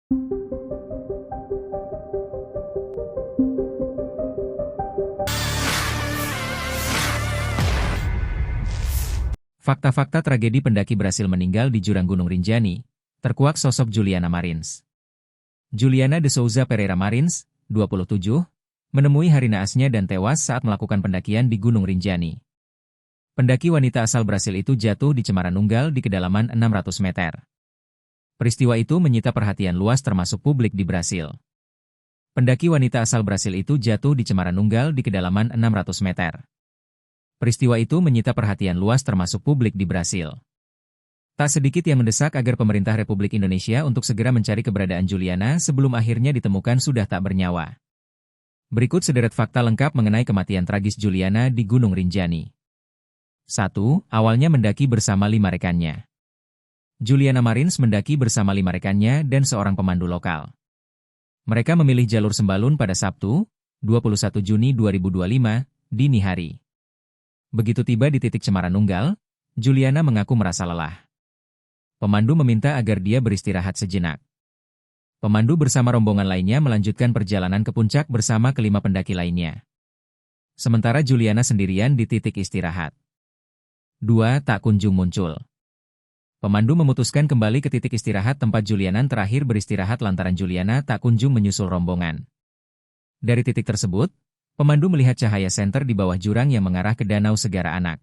Fakta-fakta tragedi pendaki berhasil meninggal di jurang Gunung Rinjani, terkuak sosok Juliana Marins. Juliana de Souza Pereira Marins, 27, menemui hari naasnya dan tewas saat melakukan pendakian di Gunung Rinjani. Pendaki wanita asal Brasil itu jatuh di cemaran Nunggal di kedalaman 600 meter. Peristiwa itu menyita perhatian luas termasuk publik di Brasil. Pendaki wanita asal Brasil itu jatuh di cemaran Nunggal di kedalaman 600 meter. Peristiwa itu menyita perhatian luas termasuk publik di Brasil. Tak sedikit yang mendesak agar pemerintah Republik Indonesia untuk segera mencari keberadaan Juliana sebelum akhirnya ditemukan sudah tak bernyawa. Berikut sederet fakta lengkap mengenai kematian tragis Juliana di Gunung Rinjani. 1. Awalnya mendaki bersama 5 rekannya. Juliana Marins mendaki bersama 5 rekannya dan seorang pemandu lokal. Mereka memilih jalur Sembalun pada Sabtu, 21 Juni 2025, dini hari. Begitu tiba di titik cemaran Nunggal, Juliana mengaku merasa lelah. Pemandu meminta agar dia beristirahat sejenak. Pemandu bersama rombongan lainnya melanjutkan perjalanan ke puncak bersama kelima pendaki lainnya. Sementara Juliana sendirian di titik istirahat. 2. Tak kunjung muncul. Pemandu memutuskan kembali ke titik istirahat tempat Juliana terakhir beristirahat lantaran Juliana tak kunjung menyusul rombongan. Dari titik tersebut, pemandu melihat cahaya senter di bawah jurang yang mengarah ke Danau Segara Anak.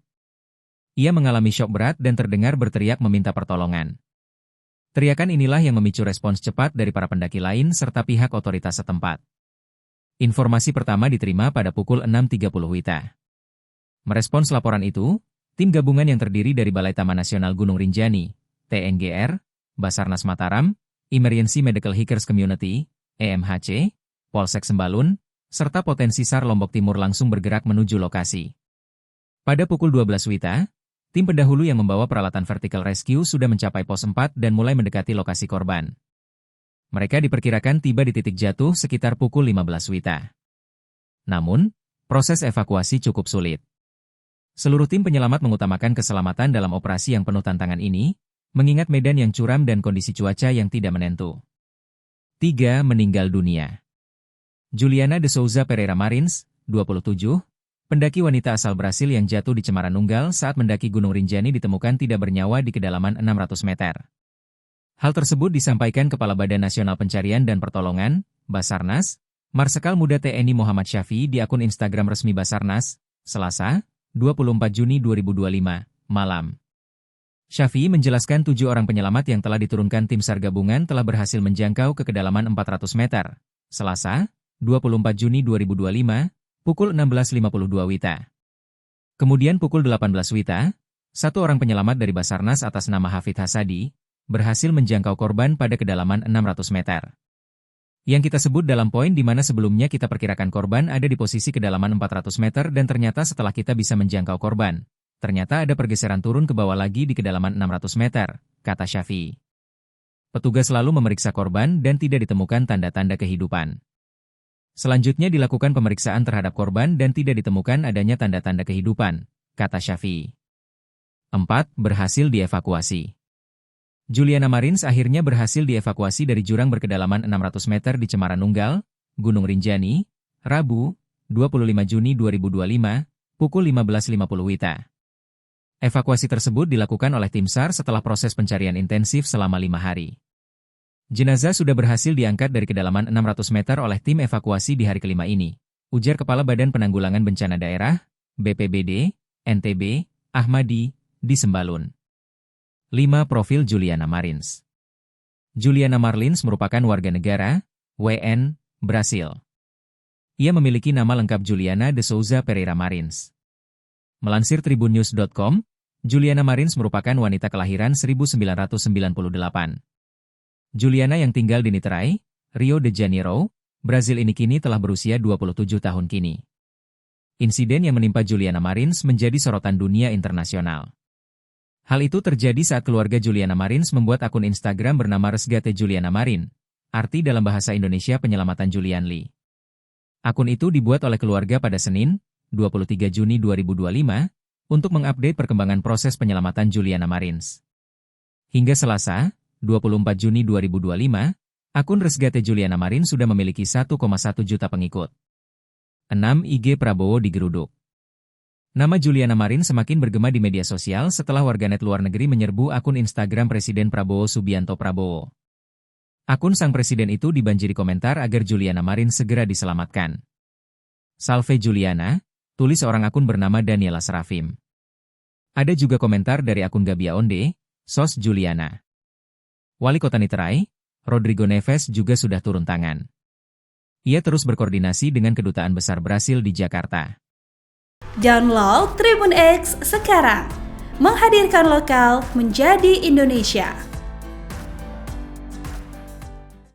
Ia mengalami syok berat dan terdengar berteriak meminta pertolongan. Teriakan inilah yang memicu respons cepat dari para pendaki lain serta pihak otoritas setempat. Informasi pertama diterima pada pukul 6.30 WITA. Merespons laporan itu, tim gabungan yang terdiri dari Balai Taman Nasional Gunung Rinjani, TNGR, Basarnas Mataram, Emergency Medical Hikers Community, EMHC, Polsek Sembalun, serta Potensi SAR Lombok Timur langsung bergerak menuju lokasi. Pada pukul 12 WITA, tim pendahulu yang membawa peralatan vertical rescue sudah mencapai pos 4 dan mulai mendekati lokasi korban. Mereka diperkirakan tiba di titik jatuh sekitar pukul 15 WITA. Namun, proses evakuasi cukup sulit. Seluruh tim penyelamat mengutamakan keselamatan dalam operasi yang penuh tantangan ini, mengingat medan yang curam dan kondisi cuaca yang tidak menentu. 3. Meninggal dunia. Juliana de Souza Pereira Marins, 27, pendaki wanita asal Brasil yang jatuh di cemaran Nunggal saat mendaki Gunung Rinjani ditemukan tidak bernyawa di kedalaman 600 meter. Hal tersebut disampaikan Kepala Badan Nasional Pencarian dan Pertolongan, Basarnas, Marsikal Muda TNI Muhammad Syafii di akun Instagram resmi Basarnas, Selasa, 24 Juni 2025, malam. Syafii menjelaskan 7 orang penyelamat yang telah diturunkan tim SAR gabungan telah berhasil menjangkau ke kedalaman 400 meter, Selasa, 24 Juni 2025, pukul 16.52 WITA. Kemudian pukul 18 WITA, 1 orang penyelamat dari Basarnas atas nama Hafid Hasadi, berhasil menjangkau korban pada kedalaman 600 meter. Yang kita sebut dalam poin di mana sebelumnya kita perkirakan korban ada di posisi kedalaman 400 meter dan ternyata setelah kita bisa menjangkau korban, ternyata ada pergeseran turun ke bawah lagi di kedalaman 600 meter, kata Syafii. Petugas lalu memeriksa korban dan tidak ditemukan tanda-tanda kehidupan. Selanjutnya dilakukan pemeriksaan terhadap korban dan tidak ditemukan adanya tanda-tanda kehidupan, kata Syafii. 4. Berhasil dievakuasi. Juliana Marins akhirnya berhasil dievakuasi dari jurang berkedalaman 600 meter di cemaran Nunggal, Gunung Rinjani, Rabu, 25 Juni 2025, pukul 15.50 WITA. Evakuasi tersebut dilakukan oleh tim SAR setelah proses pencarian intensif selama 5 hari. Jenazah sudah berhasil diangkat dari kedalaman 600 meter oleh tim evakuasi di hari kelima ini, ujar Kepala Badan Penanggulangan Bencana Daerah, BPBD, NTB, Ahmadi, di Sembalun. 5. Profil Juliana Marins. Juliana Marins merupakan warga negara, WN, Brasil. Ia memiliki nama lengkap Juliana de Souza Pereira Marins. Melansir tribunnews.com, Juliana Marins merupakan wanita kelahiran 1998. Juliana yang tinggal di Niterói, Rio de Janeiro, Brasil ini kini telah berusia 27 tahun kini. Insiden yang menimpa Juliana Marins menjadi sorotan dunia internasional. Hal itu terjadi saat keluarga Juliana Marins membuat akun Instagram bernama Resgate Juliana Marin, arti dalam bahasa Indonesia penyelamatan Julian Lee. Akun itu dibuat oleh keluarga pada Senin, 23 Juni 2025, untuk mengupdate perkembangan proses penyelamatan Juliana Marins. Hingga Selasa, 24 Juni 2025, Akun Resgate Juliana Marin sudah memiliki 1,1 juta pengikut. 6. IG Prabowo digeruduk. Nama Juliana Marin semakin bergema di media sosial setelah warganet luar negeri menyerbu akun Instagram Presiden Prabowo Subianto Prabowo. Akun sang presiden itu dibanjiri komentar agar Juliana Marin segera diselamatkan. Salve Juliana, tulis seorang akun bernama Daniela Serafim. Ada juga komentar dari akun Gabia Onde, sos Juliana. Wali Kota Niterai, Rodrigo Neves juga sudah turun tangan. Ia terus berkoordinasi dengan Kedutaan Besar Brasil di Jakarta. Download Tribun X sekarang, menghadirkan lokal menjadi Indonesia.